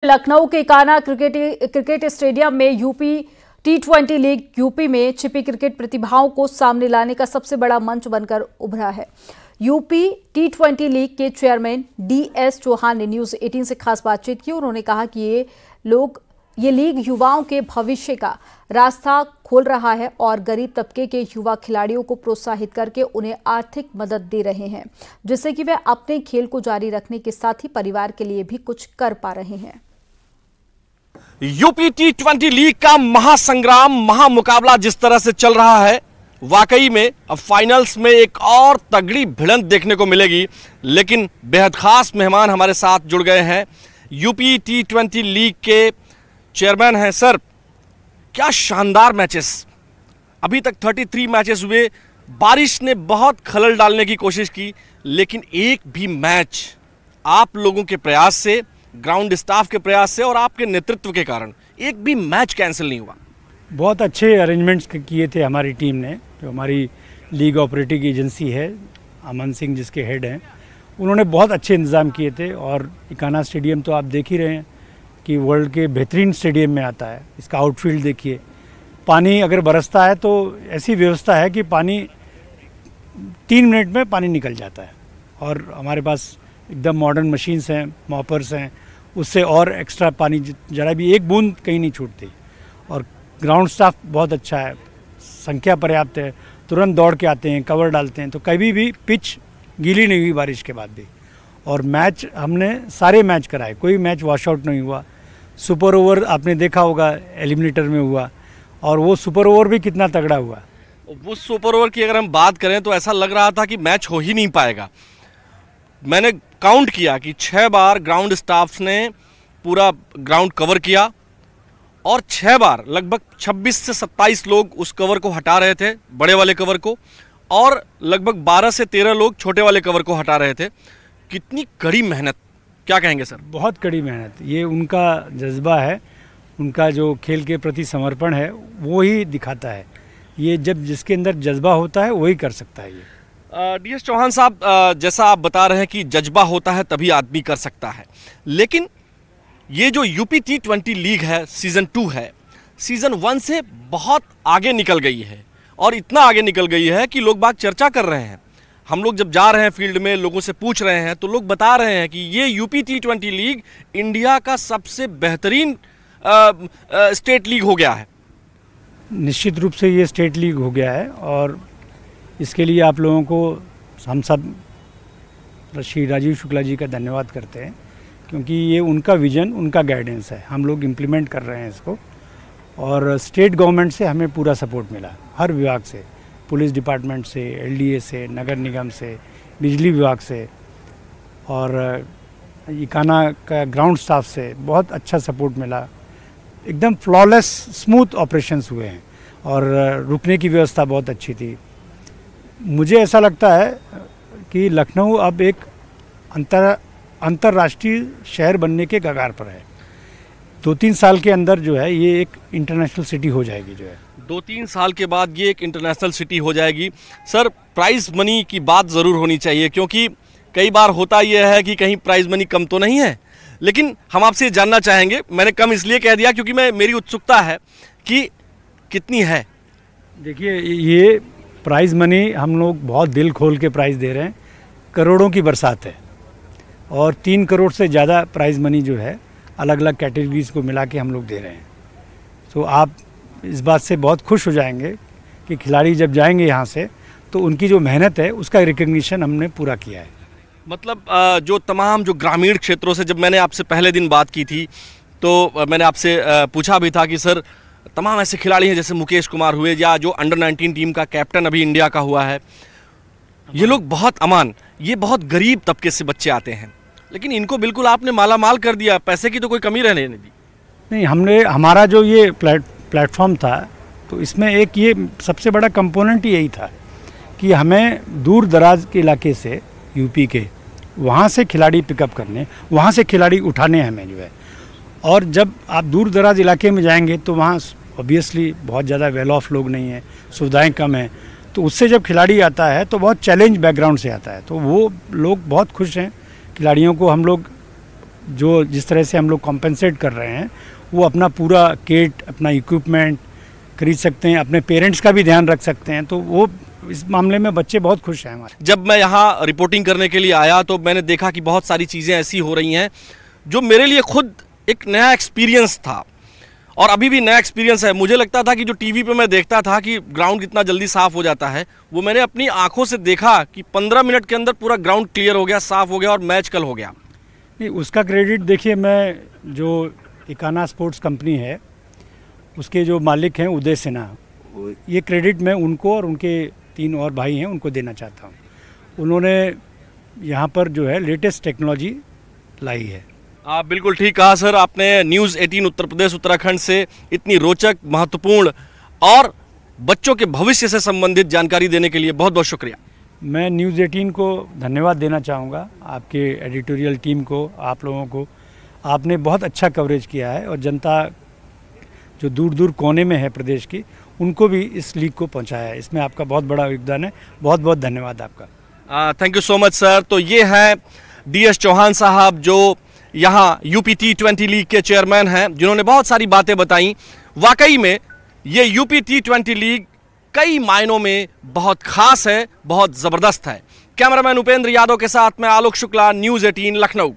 लखनऊ के Kanha cricket stadium में UP T20 league UP में छिपी क्रिकेट प्रतिभाओं को सामने लाने का सबसे बड़ा मंच बनकर उभरा है। यूपी T20 लीग के चेयरमैन DS चौहान ने न्यूज 18 से खास बातचीत की। उन्होंने कहा कि ये लीग युवाओं के भविष्य का रास्ता खोल रहा है और गरीब तबके के युवा खिलाड़ियों को प्रोत्साहित करके उन्हें आर्थिक मदद दे रहे हैं, जिससे कि वे अपने खेल को जारी रखने के साथ ही परिवार के लिए भी कुछ कर पा रहे हैं। यूपी T20 लीग का महासंग्राम, महामुकाबला जिस तरह से चल रहा है, वाकई में अब फाइनल्स में एक और तगड़ी भिड़ंत देखने को मिलेगी। लेकिन बेहद खास मेहमान हमारे साथ जुड़ गए हैं। यूपी T20 लीग के चेयरमैन हैं। सर, क्या शानदार मैचेस, अभी तक 33 मैचेस हुए। बारिश ने बहुत खलल डालने की कोशिश की, लेकिन एक भी मैच आप लोगों के प्रयास से, ग्राउंड स्टाफ के प्रयास से और आपके नेतृत्व के कारण एक भी मैच कैंसिल नहीं हुआ। बहुत अच्छे अरेंजमेंट्स किए थे हमारी टीम ने। जो हमारी लीग ऑपरेटिंग एजेंसी है, अमन सिंह जिसके हेड हैं, उन्होंने बहुत अच्छे इंतज़ाम किए थे। और कान्हा स्टेडियम तो आप देख ही रहे हैं कि वर्ल्ड के बेहतरीन स्टेडियम में आता है। इसका आउटफील्ड देखिए, पानी अगर बरसता है तो ऐसी व्यवस्था है कि पानी 3 मिनट में पानी निकल जाता है। और हमारे पास एकदम मॉडर्न मशीन्स हैं, मॉपर्स हैं, उससे और एक्स्ट्रा पानी जरा भी एक बूंद कहीं नहीं छूटती। और ग्राउंड स्टाफ बहुत अच्छा है, संख्या पर्याप्त है, तुरंत दौड़ के आते हैं, कवर डालते हैं, तो कभी भी पिच गीली नहीं हुई बारिश के बाद भी। और मैच हमने सारे मैच कराए, कोई मैच वॉश आउट नहीं हुआ। सुपर ओवर आपने देखा होगा, एलिमिनेटर में हुआ, और वो सुपर ओवर भी कितना तगड़ा हुआ। वो सुपर ओवर की अगर हम बात करें तो ऐसा लग रहा था कि मैच हो ही नहीं पाएगा। मैंने काउंट किया कि 6 बार ग्राउंड स्टाफ ने पूरा ग्राउंड कवर किया और 6 बार लगभग 26 से 27 लोग उस कवर को हटा रहे थे, बड़े वाले कवर को, और लगभग 12 से 13 लोग छोटे वाले कवर को हटा रहे थे। कितनी कड़ी मेहनत, क्या कहेंगे सर? बहुत कड़ी मेहनत, ये उनका जज्बा है, उनका जो खेल के प्रति समर्पण है वो ही दिखाता है। ये जब जिसके अंदर जज्बा होता है वही कर सकता है। ये DS चौहान साहब, जैसा आप बता रहे हैं कि जज्बा होता है तभी आदमी कर सकता है, लेकिन ये जो यूपी T20 लीग है, सीज़न 2 है, सीज़न 1 से बहुत आगे निकल गई है। और इतना आगे निकल गई है कि लोग बाग चर्चा कर रहे हैं। हम लोग जब जा रहे हैं फील्ड में, लोगों से पूछ रहे हैं, तो लोग बता रहे हैं कि ये यूपी T20 लीग इंडिया का सबसे बेहतरीन स्टेट लीग हो गया है। निश्चित रूप से ये स्टेट लीग हो गया है, और इसके लिए आप लोगों को हम सब श्री राजीव शुक्ला जी का धन्यवाद करते हैं, क्योंकि ये उनका विजन, उनका गाइडेंस है। हम लोग इम्प्लीमेंट कर रहे हैं इसको, और स्टेट गवर्नमेंट से हमें पूरा सपोर्ट मिला, हर विभाग से, पुलिस डिपार्टमेंट से, LDA से, नगर निगम से, बिजली विभाग से, और कान्हा का ग्राउंड स्टाफ से बहुत अच्छा सपोर्ट मिला। एकदम फ्लॉलेस स्मूथ ऑपरेशंस हुए हैं, और रुकने की व्यवस्था बहुत अच्छी थी। मुझे ऐसा लगता है कि लखनऊ अब एक अंतर्राष्ट्रीय शहर बनने के कगार पर है। 2-3 साल के अंदर जो है ये एक इंटरनेशनल सिटी हो जाएगी। जो है 2-3 साल के बाद ये एक इंटरनेशनल सिटी हो जाएगी। सर, प्राइज़ मनी की बात ज़रूर होनी चाहिए, क्योंकि कई बार होता यह है कि कहीं प्राइज़ मनी कम तो नहीं है। लेकिन हम आपसे ये जानना चाहेंगे, मैंने कम इसलिए कह दिया क्योंकि मेरी उत्सुकता है कि कितनी है। देखिए, ये प्राइज़ मनी हम लोग बहुत दिल खोल के प्राइज़ दे रहे हैं। करोड़ों की बरसात है, और 3 करोड़ से ज़्यादा प्राइज़ मनी जो है अलग अलग कैटेगरीज़ को मिला के हम लोग दे रहे हैं। तो आप इस बात से बहुत खुश हो जाएंगे कि खिलाड़ी जब जाएंगे यहाँ से तो उनकी जो मेहनत है उसका रिकग्निशन हमने पूरा किया है। मतलब जो तमाम जो ग्रामीण क्षेत्रों से, जब मैंने आपसे पहले दिन बात की थी तो मैंने आपसे पूछा भी था कि सर, तमाम ऐसे खिलाड़ी हैं जैसे मुकेश कुमार हुए, या जो अंडर 19 टीम का कैप्टन अभी इंडिया का हुआ है, ये लोग बहुत अमान, ये बहुत गरीब तबके से बच्चे आते हैं, लेकिन इनको बिल्कुल आपने माला माल कर दिया, पैसे की तो कोई कमी रहने नहीं दी। नहीं, हमारा जो ये प्लेटफॉर्म था, तो इसमें एक ये सबसे बड़ा कंपोनेंट यही था कि हमें दूर दराज के इलाके से, यूपी के, वहाँ से खिलाड़ी पिकअप करने, वहाँ से खिलाड़ी उठाने हमें जो है। और जब आप दूर दराज इलाके में जाएंगे तो वहाँ ऑब्वियसली बहुत ज़्यादा वेल ऑफ लोग नहीं हैं, सुविधाएं कम हैं, तो उससे जब खिलाड़ी आता है तो बहुत चैलेंज बैकग्राउंड से आता है, तो वो लोग बहुत खुश हैं। खिलाड़ियों को हम लोग जो जिस तरह से हम लोग कॉम्पेंसेट कर रहे हैं, वो अपना पूरा किट, अपना इक्विपमेंट खरीद सकते हैं, अपने पेरेंट्स का भी ध्यान रख सकते हैं। तो वो इस मामले में बच्चे बहुत खुश हैं हमारे। जब मैं यहाँ रिपोर्टिंग करने के लिए आया तो मैंने देखा कि बहुत सारी चीज़ें ऐसी हो रही हैं जो मेरे लिए खुद एक नया एक्सपीरियंस था, और अभी भी नया एक्सपीरियंस है। मुझे लगता था कि जो टीवी पे मैं देखता था कि ग्राउंड कितना जल्दी साफ़ हो जाता है, वो मैंने अपनी आंखों से देखा कि 15 मिनट के अंदर पूरा ग्राउंड क्लियर हो गया, साफ़ हो गया और मैच कल हो गया। नहीं, उसका क्रेडिट देखिए, मैं जो इकाना स्पोर्ट्स कंपनी है उसके जो मालिक हैं उदय सिन्हा, ये क्रेडिट मैं उनको और उनके 3 और भाई हैं उनको देना चाहता हूँ। उन्होंने यहाँ पर जो है लेटेस्ट टेक्नोलॉजी लाई है। आप बिल्कुल ठीक कहा सर आपने। न्यूज़ 18 उत्तर प्रदेश उत्तराखंड से इतनी रोचक, महत्वपूर्ण और बच्चों के भविष्य से संबंधित जानकारी देने के लिए बहुत बहुत शुक्रिया। मैं न्यूज़ 18 को धन्यवाद देना चाहूँगा, आपके एडिटोरियल टीम को, आप लोगों को। आपने बहुत अच्छा कवरेज किया है और जनता जो दूर दूर कोने में है प्रदेश की, उनको भी इस लीग को पहुंचाया है। इसमें आपका बहुत बड़ा योगदान है। बहुत बहुत धन्यवाद आपका। Thank you so much sir. तो ये है DS चौहान साहब, जो यहाँ यूपी T20 लीग के चेयरमैन हैं, जिन्होंने बहुत सारी बातें बताई। वाकई में ये यूपी T20 लीग कई मायनों में बहुत खास है, बहुत ज़बरदस्त है। कैमरामैन उपेंद्र यादव के साथ मैं आलोक शुक्ला, न्यूज़ 18 लखनऊ।